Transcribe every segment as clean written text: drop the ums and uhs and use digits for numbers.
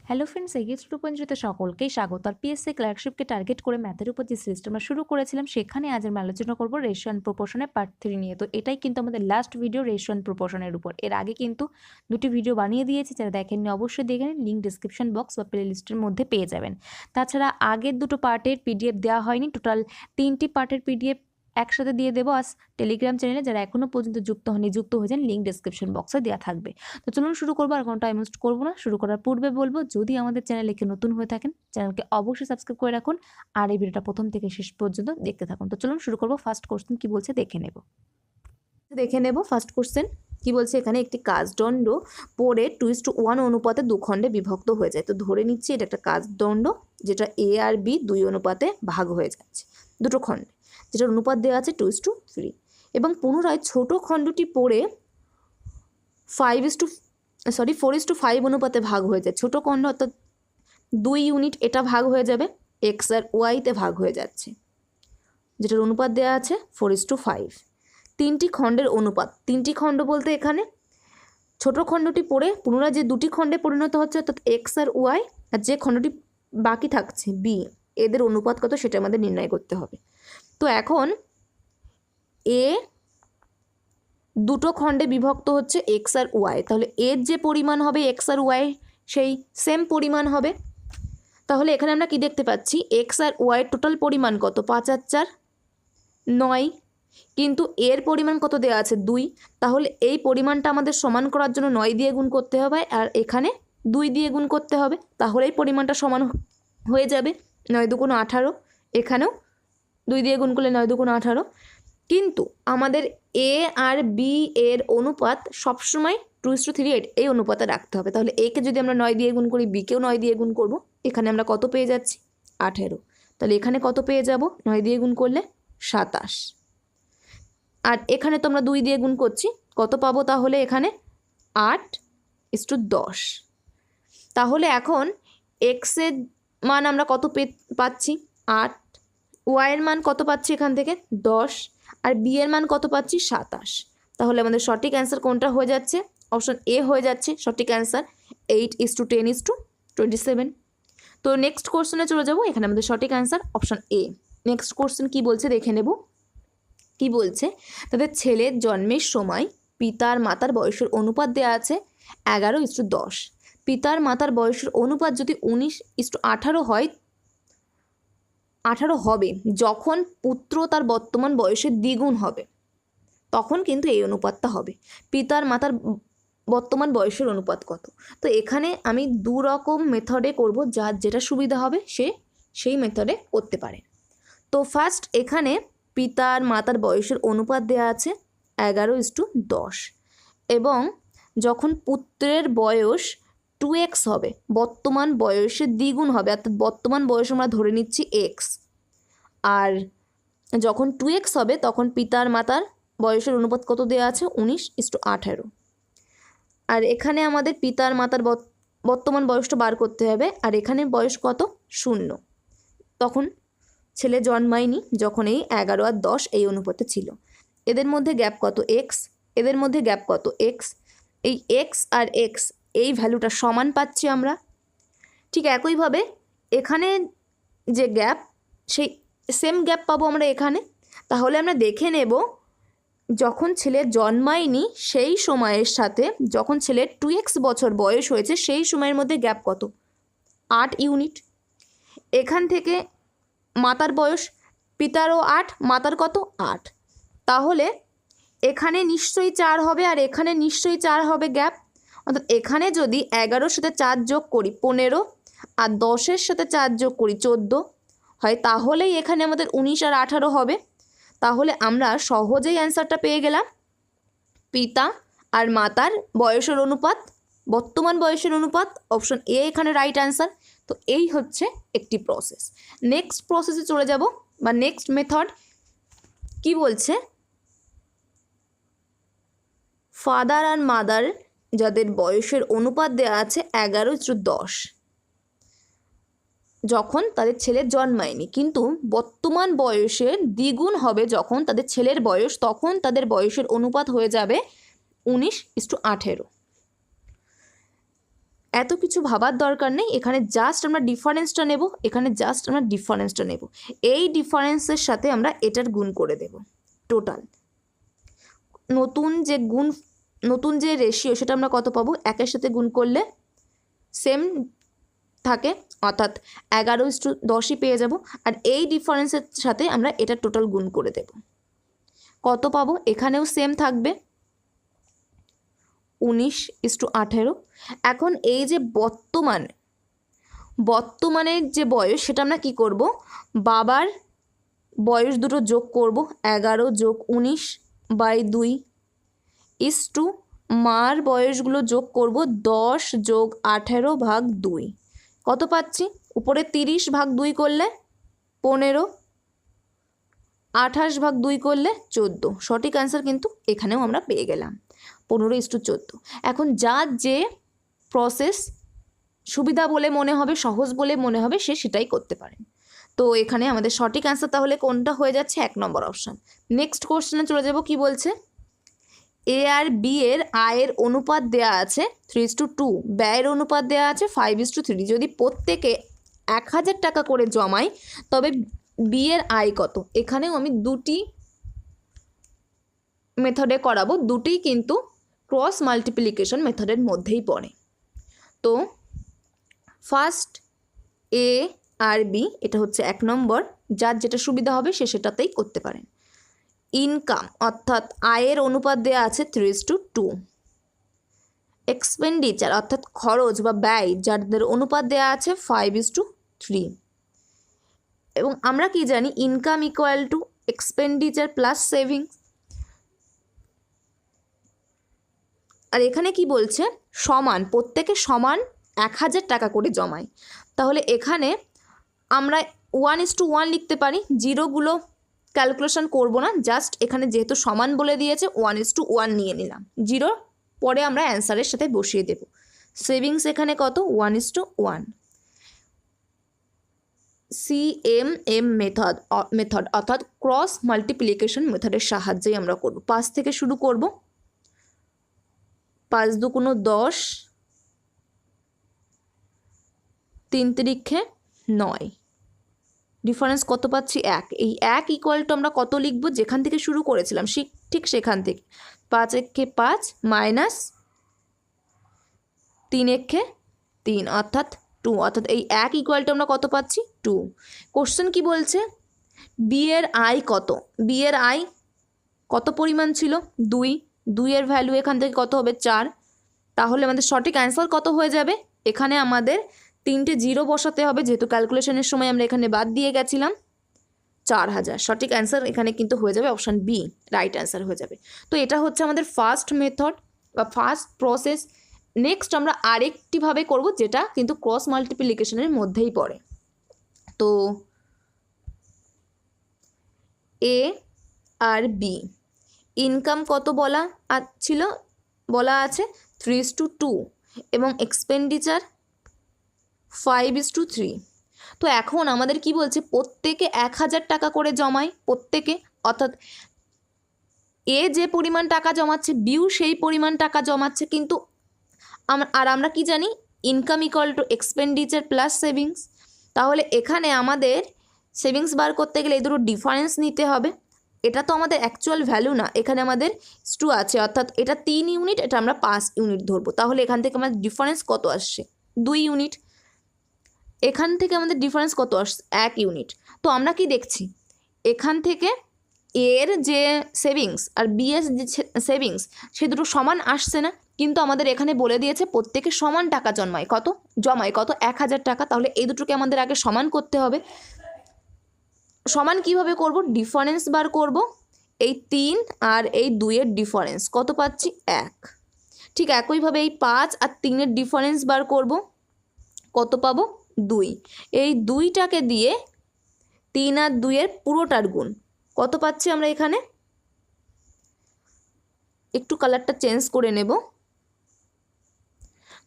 Hello friends, এগিয়ে রূপঞ্জিত সকলকেই স্বাগত। আর পিএসসি ক্লার্কশিপকে টার্গেট করে ম্যাথের উপর যে সিরিজটা আমরা শুরু করেছিলাম, সেখানে আজ আমরা আলোচনা করব রেশিও অ্যান্ড প্রপোর্শনের পার্ট 3 নিয়ে। তো এটাই কিন্তু আমাদের লাস্ট ভিডিও রেশিও অ্যান্ড প্রপোর্শনের উপর। এর আগে কিন্তু দুটি ভিডিও বানিয়ে দিয়েছি, যারা দেখেননি অবশ্যই দেখে নিন, লিঙ্ক ডিসক্রিপশন বক্স বা প্লে লিস্টের মধ্যে পেয়ে যাবেন। তাছাড়া আগের দুটো পার্টের পিডিএফ দেওয়া হয়নি, টোটাল 3টি পার্টের পিডিএফ একসাথে দিয়ে দেবো আজ টেলিগ্রাম চ্যানেলে। যারা এখনও পর্যন্ত যুক্ত হয়নি, যুক্ত হয়ে যান, লিঙ্ক ডিসক্রিপশন বক্সে দেওয়া থাকবে। তো চলুন শুরু করবো, আর কোনো টাইম ওয়েস্ট করবো না। শুরু করার পূর্বে বলবো, যদি আমাদের চ্যানেলে কেউ নতুন হয়ে থাকেন, চ্যানেলকে অবশ্যই সাবস্ক্রাইব করে রাখুন, আর এই ভিডিওটা প্রথম থেকে শেষ পর্যন্ত দেখতে থাকুন। তো চলুন শুরু করবো। ফার্স্ট কোশ্চেন কি বলছে দেখে নেব। ফার্স্ট কোশ্চেন কি বলছে, এখানে একটি কাজদণ্ড পড়ে 2:1 অনুপাতে দুখণ্ডে বিভক্ত হয়ে যায়। তো ধরে নিচ্ছি এটা একটা কাজদণ্ড, যেটা এ আর বি 2 অনুপাতে ভাগ হয়ে যাচ্ছে দুটো খণ্ডে, যেটার অনুপাত দেওয়া আছে 2:3, এবং পুনরায় ছোট খণ্ডটি পড়ে 4:5 অনুপাতে ভাগ হয়ে যায়। ছোট খণ্ড অর্থাৎ 2 ইউনিট, এটা ভাগ হয়ে যাবে এক্স আর ওয়াইতে ভাগ হয়ে যাচ্ছে, যেটার অনুপাত দেওয়া আছে 4:5। তিনটি খণ্ডের অনুপাত, তিনটি খণ্ড বলতে এখানে ছোট খণ্ডটি পড়ে পুনরায় যে দুটি খণ্ডে পরিণত হচ্ছে, অর্থাৎ এক্স আর ওয়াই, আর যে খণ্ডটি বাকি থাকছে বি, এদের অনুপাত কত সেটা আমাদের নির্ণয় করতে হবে। তো এখন এ দুটো খণ্ডে বিভক্ত হচ্ছে এক্স আর ওয়াই, তাহলে এর যে পরিমাণ হবে এক্স আর ওয়াই সেই সেম পরিমাণ হবে। তাহলে এখানে আমরা কি দেখতে পাচ্ছি, এক্স আর ওয়াই টোটাল পরিমাণ কত, 5 আর 4 9, কিন্তু এর পরিমাণ কত দেওয়া আছে 2। তাহলে এই পরিমাণটা আমাদের সমান করার জন্য 9 দিয়ে গুণ করতে হবে, আর এখানে 2 দিয়ে গুণ করতে হবে, তাহলে এই পরিমাণটা সমান হয়ে যাবে। 9 দুগুণ 18, এখানেও 2 দিয়ে গুণ করলে 9 দুগুণ 18। কিন্তু আমাদের এ আর বি এর অনুপাত সবসময় 2:3 এই অনুপাতে রাখতে হবে। তাহলে একে যদি আমরা 9 দিয়ে গুণ করি, বিকেও 9 দিয়ে গুণ করব, এখানে আমরা কত পেয়ে যাচ্ছি 18। তাহলে এখানে কত পেয়ে যাব, 9 দিয়ে গুণ করলে 27, আর এখানে তো আমরা 2 দিয়ে গুণ করছি, কত পাবো তাহলে এখানে 8:10। তাহলে এখন এক্সের মান আমরা কত পাচ্ছি 8, ওয়াইয়ের মান কত পাচ্ছি এখান থেকে 10, আর বি এর মান কত পাচ্ছি 27। তাহলে আমাদের সঠিক অ্যান্সার কোনটা হয়ে যাচ্ছে, অপশন এ হয়ে যাচ্ছে সঠিক অ্যান্সার, 8:10:27। তো নেক্সট কোশ্চেনে চলে যাব। এখানে আমাদের সঠিক answer option A. Next question কি বলছে দেখে নেব। কি বলছে, তাদের ছেলের জন্মের সময় পিতার মাতার বয়সের অনুপাত দেওয়া আছে 11:10। পিতার মাতার বয়সের অনুপাত যদি 19:18 হয়, 18 হবে যখন পুত্র তার বর্তমান বয়সের দ্বিগুণ হবে, তখন কিন্তু এই অনুপাতটা হবে। পিতার মাতার বর্তমান বয়সের অনুপাত কত, তো এখানে আমি 2 রকম মেথডে করব, যার যেটা সুবিধা হবে সে সেই মেথডে করতে পারে। তো ফার্স্ট এখানে পিতার মাতার বয়সের অনুপাত দেওয়া আছে 11:10, এবং যখন পুত্রের বয়স 2x হবে, বর্তমান বয়সের দ্বিগুণ হবে, অর্থাৎ বর্তমান বয়স আমরা ধরে নিচ্ছি x, আর যখন 2x হবে তখন পিতার মাতার বয়সের অনুপাত কত দেওয়া আছে 19:18। আর এখানে আমাদের পিতার মাতার বর্তমান বয়সটা বার করতে হবে, আর এখানে বয়স কত 0, তখন ছেলে জন্মায়নি যখন এই 11 আর 10 এই অনুপাতে ছিল। এদের মধ্যে গ্যাপ কত x, এদের মধ্যে গ্যাপ কত x, এই x আর x এই ভ্যালুটা সমান পাচ্ছি আমরা। ঠিক একইভাবে এখানে যে গ্যাপ, সেই সেম গ্যাপ পাবো আমরা এখানে। তাহলে আমরা দেখে নেব, যখন ছেলে জন্মায়নি সেই সময়ের সাথে যখন ছেলের 2x বছর বয়স হয়েছে সেই সময়ের মধ্যে গ্যাপ কত 8 ইউনিট। এখান থেকে মাতার বয়স, পিতারও 8, মাতার কত 8, তাহলে এখানে নিশ্চয়ই 4 হবে, আর এখানে নিশ্চয়ই 4 হবে গ্যাপ। অর্থাৎ এখানে যদি 11-র সাথে 4 যোগ করি 15, আর 10-এর সাথে 4 যোগ করি 14 হয়, তাহলেই এখানে আমাদের 19 আর 18 হবে। তাহলে আমরা সহজেই অ্যান্সারটা পেয়ে গেলাম, পিতা আর মাতার বয়সের অনুপাত, বর্তমান বয়সের অনুপাত, অপশন এ এখানে রাইট অ্যান্সার। তো এই হচ্ছে একটি প্রসেস। নেক্সট প্রসেসে চলে যাব, বা নেক্সট মেথড কি বলছে, ফাদার আর মাদার যাদের বয়সের অনুপাত দেওয়া আছে 11:10, যখন তাদের ছেলের জন্মায়নি, কিন্তু বর্তমান বয়সের দ্বিগুণ হবে যখন তাদের ছেলের বয়স, তখন তাদের বয়সের অনুপাত হয়ে যাবে 19:18। এত কিছু ভাবার দরকার নেই, এখানে জাস্ট আমরা ডিফারেন্সটা নেব, এখানে জাস্ট আমরা ডিফারেন্সটা নেব, এই ডিফারেন্সের সাথে আমরা এটার গুণ করে দেব টোটাল। নতুন যে রেশিও সেটা আমরা কত পাবো, 1-এর সাথে গুণ করলে সেম থাকে, অর্থাৎ 11:10ই পেয়ে যাব। আর এই ডিফারেন্সের সাথে আমরা এটা টোটাল গুণ করে দেব, কত পাবো, এখানেও সেম থাকবে 19:18। এখন এই যে বর্তমানের যে বয়স সেটা আমরা কি করব, বাবার বয়স দুটো যোগ করব, 11 + 19/2 মার বয়সগুলো যোগ করব 10 + 18/2। কত পাচ্ছি, উপরে 30/2 করলে 15, 28/2 করলে 14। সঠিক অ্যান্সার কিন্তু এখানেও আমরা পেয়ে গেলাম 15:14। এখন যার যে প্রসেস সুবিধা বলে মনে হবে, সহজ বলে মনে হবে, সে সেটাই করতে পারেন। তো এখানে আমাদের সঠিক অ্যান্সার তাহলে কোনটা হয়ে যাচ্ছে, 1 নম্বর অপশান। নেক্সট কোশ্চেনে চলে যাব, কি বলছে, এ আর বি এর আয়ের অনুপাত দেয়া আছে 3:2, ব্যয়ের অনুপাত দেয়া আছে 5:3। যদি প্রত্যেকে 1000 টাকা করে জমায় তবে বি এর আয় কত। এখানেও আমি দুটি মেথডে করাবো, দুটি কিন্তু ক্রস মাল্টিপ্লিকেশন মেথডের মধ্যেই পড়ে। তো ফার্স্ট এ আর বি, এটা হচ্ছে 1 নম্বর, যার যেটা সুবিধা হবে সে সেটাতেই করতে পারেন। ইনকাম অর্থাৎ আয়ের অনুপাত দেওয়া আছে 3:2। এক্সপেন্ডিচার অর্থাৎ খরচ বা ব্যয়, যাদের অনুপাত দেওয়া আছে 5:3। এবং আমরা কি জানি, income equal to expenditure plus savings. আর এখানে কি বলছে, সমান, প্রত্যেকে সমান 1000 টাকা করে জমায়। তাহলে এখানে আমরা 1:1 লিখতে পারি, জিরোগুলো ক্যালকুলেশন করব না, জাস্ট এখানে যেহেতু সমান বলে দিয়েছে 1:1 নিয়ে নিলাম, জিরো পরে আমরা অ্যান্সারের সাথে বসিয়ে দেব। সেভিংস এখানে কত, 1:1। CMM মেথড অর্থাৎ ক্রস মাল্টিপ্লিকেশন মেথডের সাহায্যেই আমরা করব। 5 থেকে শুরু করব, 5×2 = 10, 3×3 = 9। ডিফারেন্স কত পাচ্ছি, 1। এই 1 ইকুয়াল টু আমরা কত লিখব, যেখান থেকে শুরু করেছিলাম ঠিক সেখান থেকে, 5×1 = 5 মাইনাস 3×1 = 3 অর্থাৎ 2। অর্থাৎ এই 1 ইকুয়াল টু আমরা কত পাচ্ছি, 2। কোশ্চেন কি বলছে, বি এর আয় কত। বি এর আয় কত পরিমাণ ছিল, 2 এর ভ্যালু এখান থেকে কত হবে, 4। তাহলে আমাদের সঠিক অ্যান্সার কত হয়ে যাবে, এখানে আমাদের 3টে জিরো বসাতে হবে, যেহেতু ক্যালকুলেশনের সময় আমরা এখানে বাদ দিয়ে গেছিলাম, 4000। সঠিক অ্যান্সার এখানে কিন্তু হয়ে যাবে অপশান বি, রাইট অ্যান্সার হয়ে যাবে। তো এটা হচ্ছে আমাদের ফার্স্ট মেথড বা ফার্স্ট প্রসেস। নেক্সট আমরা আরেকটিভাবে করব, যেটা কিন্তু ক্রস মাল্টিপ্লিকেশনের মধ্যেই পড়ে। তো এ আর বি, ইনকাম কত বলা আছে 3:2 এবং এক্সপেন্ডিচার 5:3। তো এখন আমাদের কি বলছে, প্রত্যেকে 1000 টাকা করে জমায়, প্রত্যেকে, অর্থাৎ এ যে পরিমাণ টাকা জমাচ্ছে বিও সেই পরিমাণ টাকা জমাচ্ছে। কিন্তু আমরা কি জানি, income equal to expenditure plus savings. তাহলে এখানে আমাদের সেভিংস বার করতে গেলে এই দুটো ডিফারেন্স নিতে হবে। এটা তো আমাদের অ্যাকচুয়াল ভ্যালু না, এখানে আমাদের 2 আছে, অর্থাৎ এটা 3 ইউনিট, এটা আমরা 5 ইউনিট ধরবো। তাহলে এখান থেকে আমাদের ডিফারেন্স কত আসছে, 2 ইউনিট। এখান থেকে আমাদের ডিফারেন্স কত আসছে, 1 ইউনিট। তো আমরা কি দেখছি, এখান থেকে এর যে সেভিংস আর বি এর যে সেভিংস সে দুটো সমান আসছে না, কিন্তু আমাদের এখানে বলে দিয়েছে প্রত্যেকে সমান টাকা জমায় কত 1000 টাকা। তাহলে এই দুটোকে আমাদের আগে সমান করতে হবে। সমান কিভাবে করব, ডিফারেন্স বার করব, এই 3 আর এই 2 এর ডিফারেন্স কত পাচ্ছি, 1। ঠিক একইভাবে এই 5 আর 3 এর ডিফারেন্স বার করব, কত পাবো, 2। এই 2টাকে দিয়ে 3 আর 2 এর পুরোটার গুণ কত পাচ্ছি আমরা, এখানে একটু কালারটা চেঞ্জ করে নেব,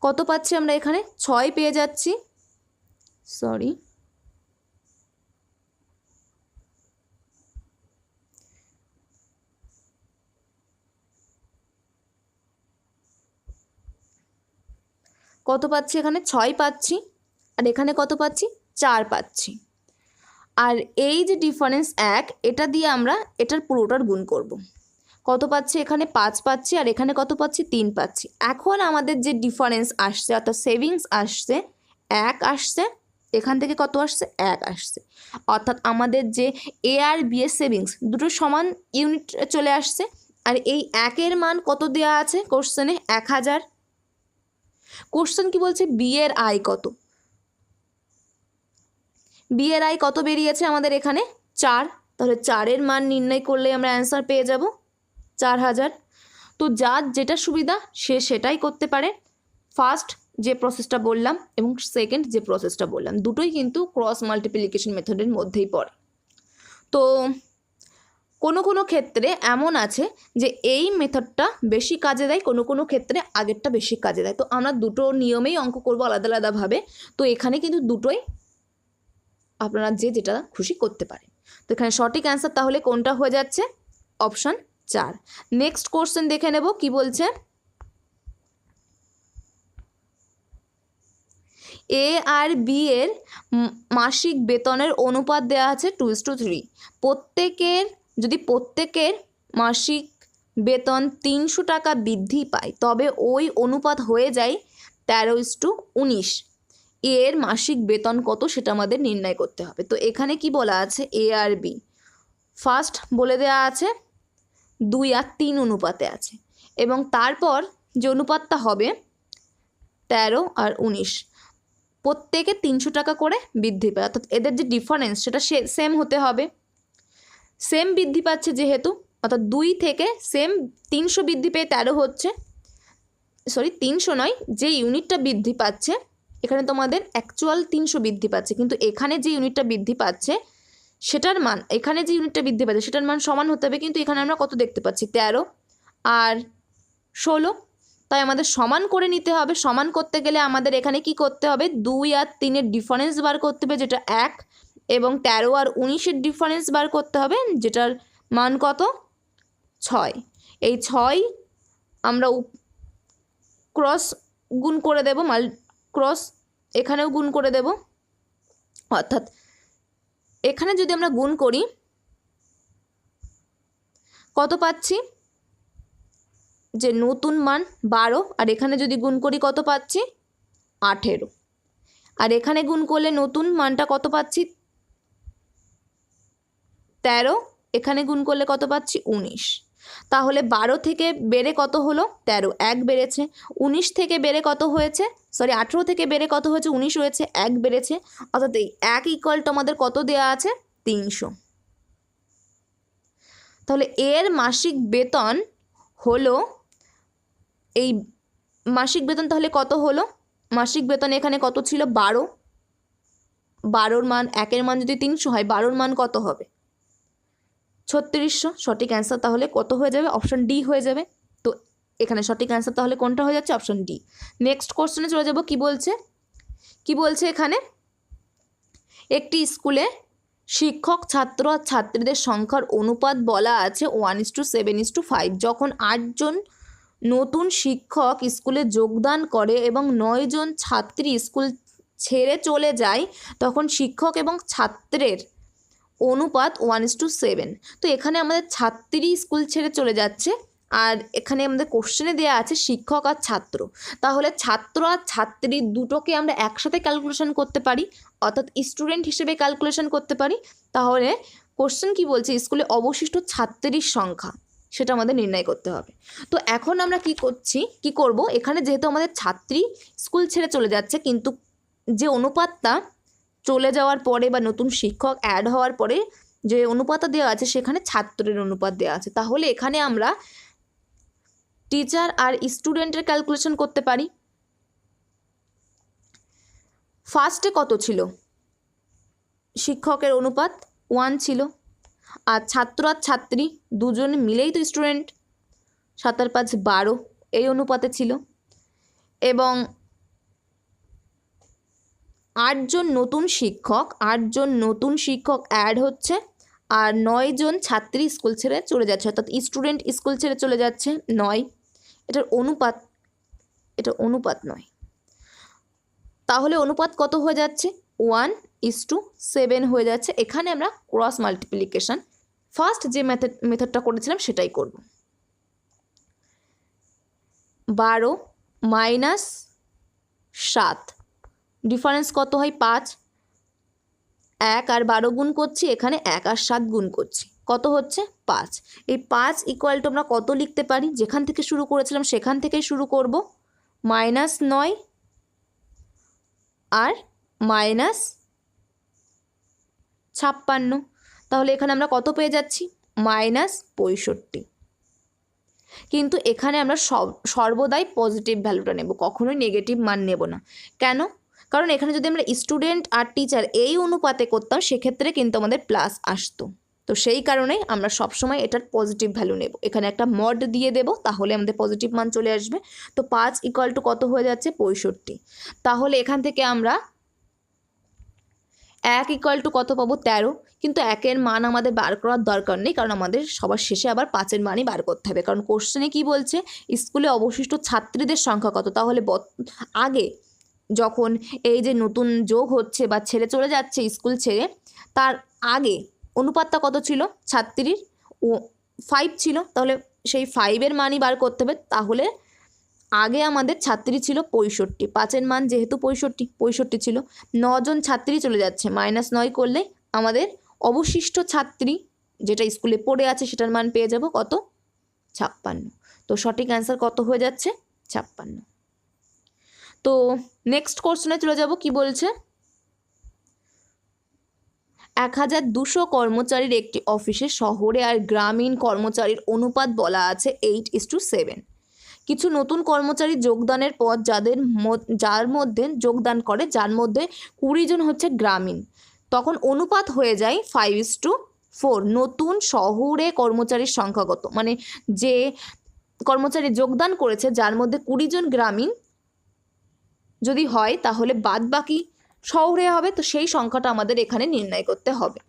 কত পাচ্ছি আমরা এখানে 6 পেয়ে যাচ্ছি, সরি, কত পাচ্ছি, এখানে 6 পাচ্ছি, আর এখানে কত পাচ্ছি, 4 পাচ্ছি। আর এই যে ডিফারেন্স 1, এটা দিয়ে আমরা এটার পুরোটার গুণ করব। কত পাচ্ছি, এখানে 5 পাচ্ছি, আর এখানে কত পাচ্ছি, 3 পাচ্ছি। এখন আমাদের যে ডিফারেন্স আসছে অর্থাৎ সেভিংস আসছে 1 আসছে, এখান থেকে কত আসছে, 1 আসছে। অর্থাৎ আমাদের যে এ আর বি এর সেভিংস দুটো সমান ইউনিট চলে আসছে। আর এই 1-এর মান কত দেওয়া আছে কোশ্চেনে, 1000। কোশ্চেন কি বলছে, বি এর আয় কত, বি এর আয় কত বেরিয়েছে আমাদের এখানে, 4। তাহলে 4-এর মান নির্ণয় করলে আমরা অ্যান্সার পেয়ে যাব 4000। তো যার যেটা সুবিধা সে সেটাই করতে পারে। ফার্স্ট যে প্রসেসটা বললাম এবং সেকেন্ড যে প্রসেসটা বললাম দুটোই কিন্তু ক্রস মাল্টিপ্লিকেশন মেথডের মধ্যেই পড়ে। তো কোনো ক্ষেত্রে এমন আছে যে এই মেথডটা বেশি কাজে দেয়, কোনো ক্ষেত্রে আগেরটা বেশি কাজে দেয়। তো আমরা দুটো নিয়মেই অঙ্ক করবো আলাদা আলাদাভাবে। তো এখানে কিন্তু দুটোই আপনারা যে যেটা খুশি করতে পারেন। তো এখানে সঠিক অ্যান্সার তাহলে কোনটা হয়ে যাচ্ছে, অপশান 4। নেক্সট কোশ্চেন দেখে নেব কি বলছে। এ আর বি এর মাসিক বেতনের অনুপাত দেওয়া আছে 2:3। প্রত্যেকের মাসিক বেতন 300 টাকা বৃদ্ধি পায় তবে ওই অনুপাত হয়ে যায় 13:19। এর মাসিক বেতন কত সেটা আমাদের নির্ণয় করতে হবে। তো এখানে কি বলা আছে, এ আর বি ফার্স্ট বলে দেওয়া আছে 2 আর 3 অনুপাতে আছে, এবং তারপর যে অনুপাতটা হবে 13 আর 19, প্রত্যেকে 300 টাকা করে বৃদ্ধি পায়। অর্থাৎ এদের যে ডিফারেন্স সেটা সেম হতে হবে। সেম বৃদ্ধি পাচ্ছে যেহেতু, অর্থাৎ 2 থেকে সেম 300 বৃদ্ধি পেয়ে 13 হচ্ছে, 300 নয়, যে ইউনিটটা বৃদ্ধি পাচ্ছে এখানে তোমাদের অ্যাকচুয়াল 300 বৃদ্ধি পাচ্ছে, কিন্তু এখানে যে ইউনিটটা বৃদ্ধি পাচ্ছে সেটার মান, এখানে যে ইউনিটটা বৃদ্ধি পাচ্ছে সেটার মান সমান হতে হবে। কিন্তু এখানে আমরা কত দেখতে পাচ্ছি, 13 আর 16, তাই আমাদের সমান করে নিতে হবে। সমান করতে গেলে আমাদের এখানে কি করতে হবে, 2 আর 3-এর ডিফারেন্স বার করতে হবে যেটা 1, এবং 13 আর 19-এর ডিফারেন্স বার করতে হবে যেটার মান কত, 6। এই 6 আমরা ক্রস গুণ করে দেব, ক্রস এখানেও গুণ করে দেব। অর্থাৎ এখানে যদি আমরা গুণ করি কত পাচ্ছি, যে নতুন মান 12, আর এখানে যদি গুণ করি কত পাচ্ছি, 18, আর এখানে গুণ করলে নতুন মানটা কত পাচ্ছি, 13, এখানে গুণ করলে কত পাচ্ছি, 19। তাহলে 12 থেকে বেড়ে কত হলো, 13, 1 বেড়েছে। 19 থেকে বেড়ে কত হয়েছে, 18 থেকে বেড়ে কত হয়েছে, 19 হয়েছে, 1 বেড়েছে। অর্থাৎ এই 1 ইকুয়াল টু আমাদের কত দেওয়া আছে, 300। তাহলে এর মাসিক বেতন হলো, এই মাসিক বেতন তাহলে কত হলো, মাসিক বেতন এখানে কত ছিল, 12। 12-র মান, 1-এর মান যদি 300 হয় 12-র মান কত হবে, 3600। সঠিক অ্যান্সার তাহলে কত হয়ে যাবে, অপশন ডি হয়ে যাবে। তো এখানে সঠিক অ্যান্সার তাহলে কোনটা হয়ে যাচ্ছে, অপশন ডি। নেক্সট কোশ্চেনে চলে যাব। কি বলছে এখানে, একটি স্কুলে শিক্ষক ছাত্র আর ছাত্রীদের সংখ্যার অনুপাত বলা আছে 1:7:5। যখন 8 জন নতুন শিক্ষক স্কুলে যোগদান করে এবং 9 জন ছাত্রী স্কুল ছেড়ে চলে যায় তখন শিক্ষক এবং ছাত্রের অনুপাত 1:7। তো এখানে আমাদের ছাত্রী স্কুল ছেড়ে চলে যাচ্ছে, আর এখানে আমাদের কোশ্চেনে দেওয়া আছে শিক্ষক আর ছাত্র। তাহলে ছাত্র আর ছাত্রী দুটোকে আমরা একসাথে ক্যালকুলেশন করতে পারি, অর্থাৎ স্টুডেন্ট হিসেবে ক্যালকুলেশন করতে পারি। তাহলে কোশ্চেন কি বলছে, স্কুলে অবশিষ্ট ছাত্রীর সংখ্যা সেটা আমাদের নির্ণয় করতে হবে। তো এখন আমরা কি করব, এখানে যেহেতু আমাদের ছাত্রী স্কুল ছেড়ে চলে যাচ্ছে, কিন্তু যে অনুপাতটা চলে যাওয়ার পরে বা নতুন শিক্ষক অ্যাড হওয়ার পরে যে অনুপাতটা দেওয়া আছে সেখানে ছাত্রের অনুপাত দেওয়া আছে। তাহলে এখানে আমরা টিচার আর স্টুডেন্টের ক্যালকুলেশন করতে পারি। ফার্স্টে কত ছিল, শিক্ষকের অনুপাত 1 ছিল, আর ছাত্র আর ছাত্রী দুজন মিলেই তো স্টুডেন্ট, 7 আর 5 12 এই অনুপাতে ছিল, এবং 8 জন নতুন শিক্ষক অ্যাড হচ্ছে, আর 9 জন ছাত্রী স্কুল ছেড়ে চলে যাচ্ছে, অর্থাৎ স্টুডেন্ট স্কুল ছেড়ে চলে যাচ্ছে 9। এটা অনুপাত নয়। তাহলে অনুপাত কত হয়ে যাচ্ছে? 1:7 হয়ে যাচ্ছে। এখানে আমরা ক্রস মাল্টিপ্লিকেশন ফার্স্ট যে মেথডটা করেছিলাম সেটাই করব। 12 মাইনাস 7, ডিফারেন্স কত হয়? 5। 1 আর 12 গুণ করছি, এখানে 1 আর 7 গুণ করছি, কত হচ্ছে? 5। এই 5 ইকুয়াল টু আমরা কত লিখতে পারি? যেখান থেকে শুরু করেছিলাম সেখান থেকেই শুরু করব, -9 আর -56। তাহলে এখানে আমরা কত পেয়ে যাচ্ছি? -65। কিন্তু এখানে আমরা সর্বদাই পজিটিভ ভ্যালুটা নেব, কখনোই নেগেটিভ মান নেব না। কেন? কারণ এখানে যদি আমরা স্টুডেন্ট আর টিচার এই অনুপাতে করতাম সেক্ষেত্রে কিন্তু আমাদের প্লাস আসতো। তো সেই কারণেই আমরা সবসময় এটার পজিটিভ ভ্যালু নেব। এখানে একটা মড দিয়ে দেব, তাহলে আমাদের পজিটিভ মান চলে আসবে। তো 5 ইকুয়াল টু কত হয়ে যাচ্ছে? 65। তাহলে এখান থেকে আমরা 1 ইকুয়াল টু কত পাবো? 13। কিন্তু 1-এর মান আমাদের বার করার দরকার নেই, কারণ আমাদের সবার শেষে আবার 5-এর মানই বার করতে হবে। কারণ কোশ্চেনে কি বলছে? স্কুলে অবশিষ্ট ছাত্রীদের সংখ্যা কত? তাহলে আগে যখন এই যে নতুন যোগ হচ্ছে বা ছেড়ে চলে যাচ্ছে স্কুল ছেড়ে, তার আগে অনুপাতটা কত ছিল? ছাত্রীর 5 ছিল, তাহলে সেই 5-এর মানই বার করতে হবে। তাহলে আগে আমাদের ছাত্রী ছিল 65, 5-এর মান যেহেতু 65 ছিল, 9 জন ছাত্রী চলে যাচ্ছে, -9 করলে আমাদের অবশিষ্ট ছাত্রী যেটা স্কুলে পড়ে আছে সেটার মান পেয়ে যাব কত? 56। তো সঠিক অ্যান্সার কত হয়ে যাচ্ছে? 56। তো নেক্সট কোশ্চেনে চলে যাব। কি বলছে? 1200 কর্মচারীর একটি অফিসে শহরে আর গ্রামীণ কর্মচারীর অনুপাত বলা আছে 8:7। কিছু নতুন কর্মচারী যোগদানের পর যার মধ্যে যোগদান করে, যার মধ্যে 20 জন হচ্ছে গ্রামীণ, তখন অনুপাত হয়ে যায় 5:4। নতুন শহরে কর্মচারীর সংখ্যা কত? মানে যে কর্মচারী যোগদান করেছে যার মধ্যে 20 জন গ্রামীণ যদি হয় তাহলে বাদ বাকি শহরে হবে। তো সেই সংখ্যাটা আমাদের এখানে নির্ণয় করতে হবে।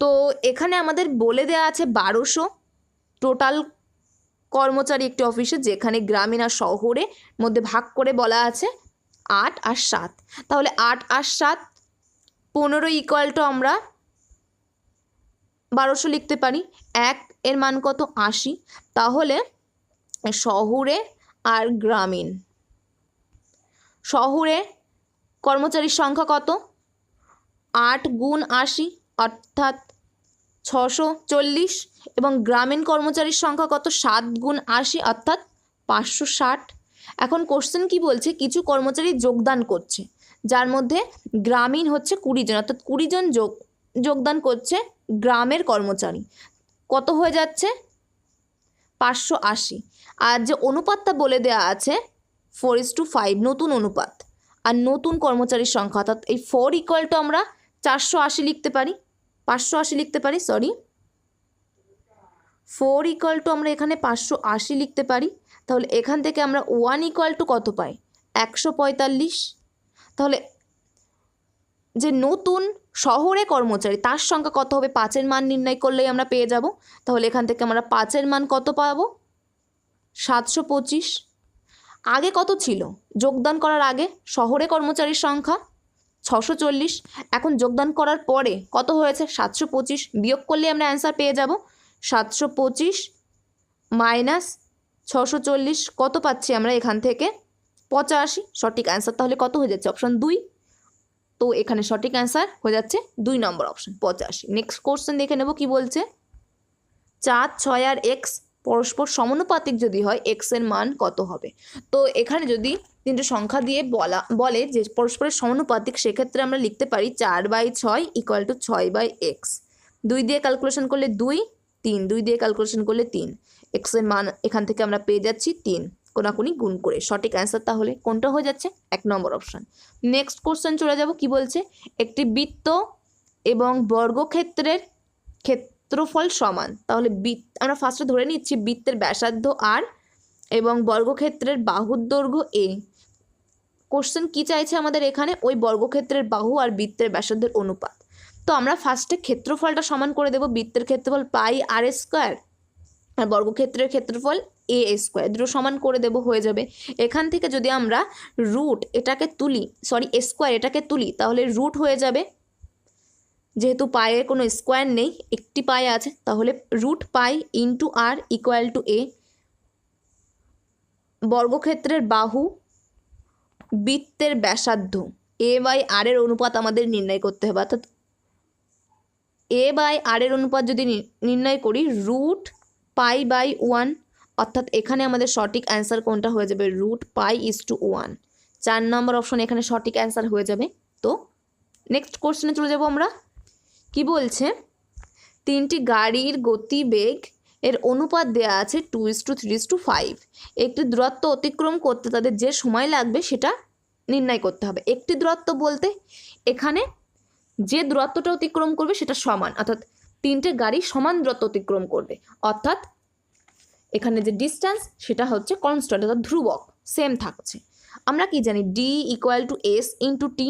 তো এখানে আমাদের বলে দেওয়া আছে 1200 টোটাল কর্মচারী একটি অফিসে, যেখানে গ্রামীণ আর শহরে মধ্যে ভাগ করে বলা আছে 8 আর 7। তাহলে 8 আর 7 15 ইকুয়াল টু আমরা 1200 লিখতে পারি। 1-এর মান কত? 80। তাহলে শহরে আর গ্রামীণ, শহরে কর্মচারীর সংখ্যা কত? 8 গুণ 80 অর্থাৎ 640, এবং গ্রামীণ কর্মচারীর সংখ্যা কত? 7 গুণ 80 অর্থাৎ 560। এখন কোশ্চেন কি বলছে? কিছু কর্মচারী যোগদান করছে, যার মধ্যে গ্রামীণ হচ্ছে 20 জন, অর্থাৎ 20 জন যোগদান করছে গ্রামের কর্মচারী, কত হয়ে যাচ্ছে? 580। আর যে অনুপাতটা বলে দেওয়া আছে 4:5 নতুন অনুপাত, আর নতুন কর্মচারীর সংখ্যা অর্থাৎ এই 4 ইকুয়াল টু আমরা 480 লিখতে পারি, 580 লিখতে পারি, 4 ইকুয়াল টু আমরা এখানে 580 লিখতে পারি। তাহলে এখান থেকে আমরা 1 ইকুয়াল টু কত পাই? 145। তাহলে যে নতুন শহরে কর্মচারী তার সংখ্যা কত হবে? 5-এর মান নির্ণয় করলেই আমরা পেয়ে যাব। তাহলে এখান থেকে আমরা 5-এর মান কত পাবো? 725। আগে কত ছিল? যোগদান করার আগে শহরে কর্মচারীর সংখ্যা 640, এখন যোগদান করার পরে কত হয়েছে? 725। বিয়োগ করলে আমরা অ্যান্সার পেয়ে যাব 725 মাইনাস 640, কত পাচ্ছি আমরা এখান থেকে? 85। সঠিক অ্যান্সার তাহলে কত হয়ে যাচ্ছে? অপশন 2। তো এখানে সঠিক অ্যান্সার হয়ে যাচ্ছে 2 নম্বর অপশন, 85। নেক্সট কোশ্চেন দেখে নেব কি বলছে। 4, 6 আর x পরস্পর সমানুপাতিক যদি হয় এক্সের মান কত হবে? তো এখানে যদি তিনটে সংখ্যা দিয়ে বলে যে পরস্পরের সমানুপাতিক, সেক্ষেত্রে আমরা লিখতে পারি 4/6 ইকুয়াল টু 6/x। 2 দিয়ে ক্যালকুলেশন করলে 2, 3, 2 দিয়ে ক্যালকুলেশন করলে 3, এক্সের মান এখান থেকে আমরা পেয়ে যাচ্ছি 3, কোনাকুনি গুণ করে। সঠিক অ্যান্সার তাহলে কোনটা হয়ে যাচ্ছে? 1 নম্বর অপশান। নেক্সট কোশ্চেন চলে যাব। কি বলছে? একটি বৃত্ত এবং বর্গক্ষেত্রের ক্ষেত্রফল সমান। তাহলে আমরা ফার্স্টে ধরে নিচ্ছি বৃত্তের ব্যাসার্ধ আর এবং বর্গক্ষেত্রের বাহুর দৈর্ঘ্য এ। কোশ্চেন কি চাইছে আমাদের এখানে? ওই বর্গক্ষেত্রের বাহু আর বৃত্তের ব্যাসার্ধের অনুপাত। তো আমরা ফার্স্টে ক্ষেত্রফলটা সমান করে দেব। বৃত্তের ক্ষেত্রফল পাই r² আর বর্গক্ষেত্রের ক্ষেত্রফল এ স্কোয়ার, দুটো সমান করে দেবো, হয়ে যাবে। এখান থেকে যদি আমরা রুট এটাকে তুলি, সরি স্কোয়ার এটাকে তুলি, তাহলে রুট হয়ে যাবে। যেহেতু পায়ের কোনো স্কোয়ার নেই, একটি পায়ে আছে, তাহলে root pi into R equal to A. বর্গক্ষেত্রের বাহু, বৃত্তের ব্যাসার্ধ, এ বাই আর এর অনুপাত আমাদের নির্ণয় করতে হবে। অর্থাৎ এ বাই আর এর অনুপাত যদি নির্ণয় করি রুট পাই বাই 1, অর্থাৎ এখানে আমাদের সঠিক অ্যান্সার কোনটা হয়ে যাবে, রুট পাই ইজ টু 1। 4 নম্বর অপশন এখানে সঠিক অ্যান্সার হয়ে যাবে। তো নেক্সট কোশ্চেনে চলে যাব আমরা। কি বলছে, 3টি গাড়ির গতিবেগ এর অনুপাত দেওয়া আছে 2:3:5। একটি দূরত্ব অতিক্রম করতে তাদের যে সময় লাগবে সেটা নির্ণয় করতে হবে। একটি দূরত্ব বলতে এখানে যে দূরত্বটা অতিক্রম করবে সেটা সমান, অর্থাৎ 3টে গাড়ি সমান দূরত্ব অতিক্রম করবে, অর্থাৎ এখানে যে ডিস্টেন্স সেটা হচ্ছে কনস্ট্যান্ট, অর্থাৎ ধ্রুবক, সেম থাকছে। আমরা কি জানি, D equal to S into T.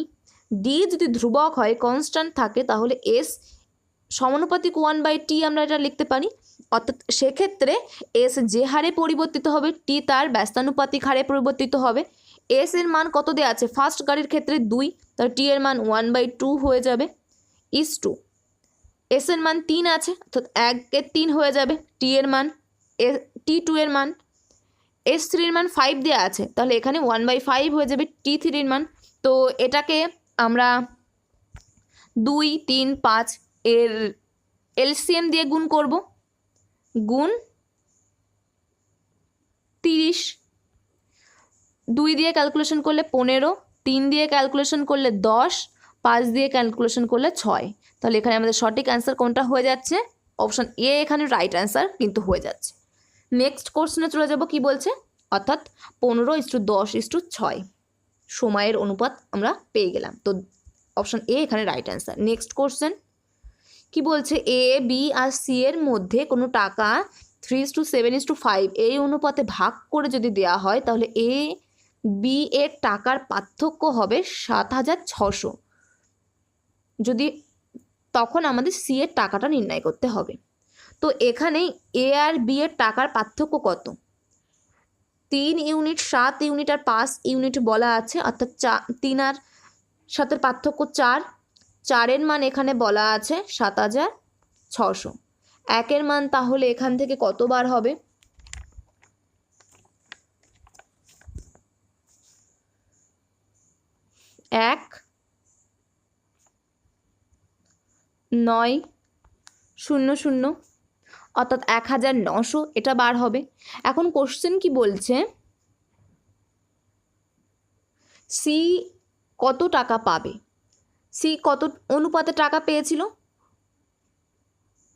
D যদি ধ্রুবক হয়, কনস্ট্যান্ট থাকে, তাহলে এস সমানুপাতিক 1/t আমরা এটা লিখতে পারি। অর্থাৎ সেক্ষেত্রে এস যে হারে পরিবর্তিত হবে, টি তার ব্যস্তানুপাতিক হারে পরিবর্তিত হবে। এস এর মান কত দেওয়া আছে, ফার্স্ট গাড়ির ক্ষেত্রে 2, তাহলে টি এর মান 1/2 হয়ে যাবে, ইস টু এস এর মান 3 আছে, অর্থাৎ 1/3 হয়ে যাবে টি এর মান, T2 এর মান। S3 এর মান 5 দেওয়া আছে, তাহলে এখানে 1/5 হয়ে যাবে T3 এর মান। তো এটাকে আমরা 2, 3, 5 এর এলসিএম দিয়ে গুণ করব, গুণ 30। 2 দিয়ে ক্যালকুলেশন করলে 15, 3 দিয়ে ক্যালকুলেশন করলে 10, 5 দিয়ে ক্যালকুলেশন করলে 6। তাহলে এখানে আমাদের সঠিক অ্যান্সার কোনটা হয়ে যাচ্ছে, অপশান এ এখানে রাইট অ্যান্সার কিন্তু হয়ে যাচ্ছে। নেক্সট কোশ্চেনে চলে যাব। কি বলছে, অর্থাৎ 15:10:6 সময়ের অনুপাত আমরা পেয়ে গেলাম। তো অপশান এ এখানে রাইট অ্যান্সার। নেক্সট কোশ্চেন কি বলছে, এ বি আর সি এর মধ্যে কোনো টাকা 3:7:5 এই অনুপাতে ভাগ করে যদি দেওয়া হয়, তাহলে এ বি এর টাকার পার্থক্য হবে 7,600। যদি তখন আমাদের সি এর টাকাটা নির্ণয় করতে হবে। তো এখানে এ আর বি এর টাকার পার্থক্য কত, 3 ইউনিট, 7 ইউনিট আর 5 ইউনিট বলা আছে, অর্থাৎ 3 আর 7-এর পার্থক্য 4। 4-এর মান এখানে বলা আছে 7,600। 1-এর মান তাহলে এখান থেকে কতবার হবে, 1,900, অর্থাৎ 1,900 এটা বার হবে। এখন কোশ্চেন কি বলছে, সি কত টাকা পাবে, সি কত অনুপাতে টাকা পেয়েছিল,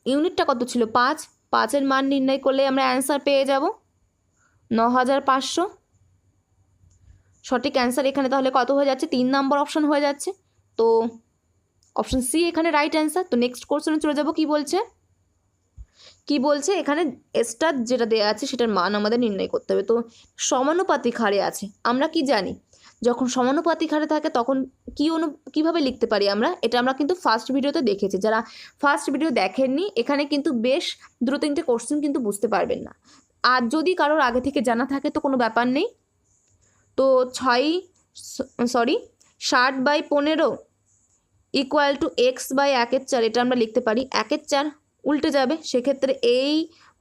ইউনিটটা কত ছিল 5, 5-এর মান নির্ণয় করলে আমরা অ্যান্সার পেয়ে যাব 9,500। সঠিক অ্যান্সার এখানে তাহলে কত হয়ে যাচ্ছে, 3 নম্বর অপশন হয়ে যাচ্ছে। তো অপশন সি এখানে রাইট অ্যান্সার। তো নেক্সট কোশ্চেনে চলে যাব। কি বলছে এখানে স্টার যেটা দেওয়া আছে সেটার মান আমাদের নির্ণয় করতে হবে। তো সমানুপাতিক হারে আছে, আমরা কি জানি, যখন সমানুপাতিক হারে থাকে তখন কীভাবে লিখতে পারি আমরা, এটা আমরা কিন্তু ফার্স্ট ভিডিওতে দেখেছি। যারা ফার্স্ট ভিডিও দেখেননি, এখানে কিন্তু বেশ 2-3টে কোশ্চেন কিন্তু বুঝতে পারবেন না। আর যদি কারোর আগে থেকে জানা থাকে তো কোনো ব্যাপার নেই। তো 60/15 ইকুয়াল টু x/1/4, এটা আমরা লিখতে পারি। 1/4 উল্টে যাবে, সেক্ষেত্রে এই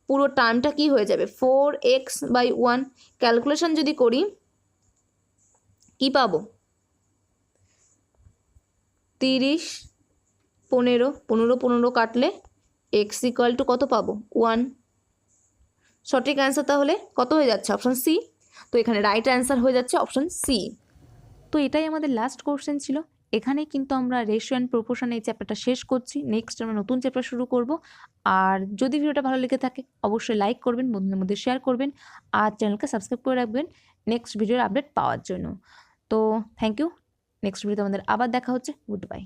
পুরো টার্মটা কি হয়ে যাবে, 4x/1। ক্যালকুলেশন যদি করি কি পাবো, 30, 15, 15 কাটলে x ইকুয়াল টু কত পাবো, 1। সঠিক অ্যান্সার তাহলে কত হয়ে যাচ্ছে, অপশন সি। তো এখানে রাইট অ্যান্সার হয়ে যাচ্ছে অপশন সি। তো এটাই আমাদের লাস্ট কোশ্চেন ছিল। এখানে কিন্তু আমরা রেশিও অ্যান্ড প্রপোর্শন এই চ্যাপ্টারটা শেষ করছি। নেক্সট আমরা নতুন চ্যাপ্টার শুরু করব। আর যদি ভিডিওটা ভালো লেগে থাকে অবশ্যই লাইক করবেন, বন্ধুদের মধ্যে শেয়ার করবেন, আর চ্যানেলকে সাবস্ক্রাইব করে রাখবেন নেক্সট ভিডিওর আপডেট পাওয়ার জন্য। তো থ্যাংক ইউ। নেক্সট ভিডিওতে আমাদের আবার দেখা হচ্ছে। Good bye.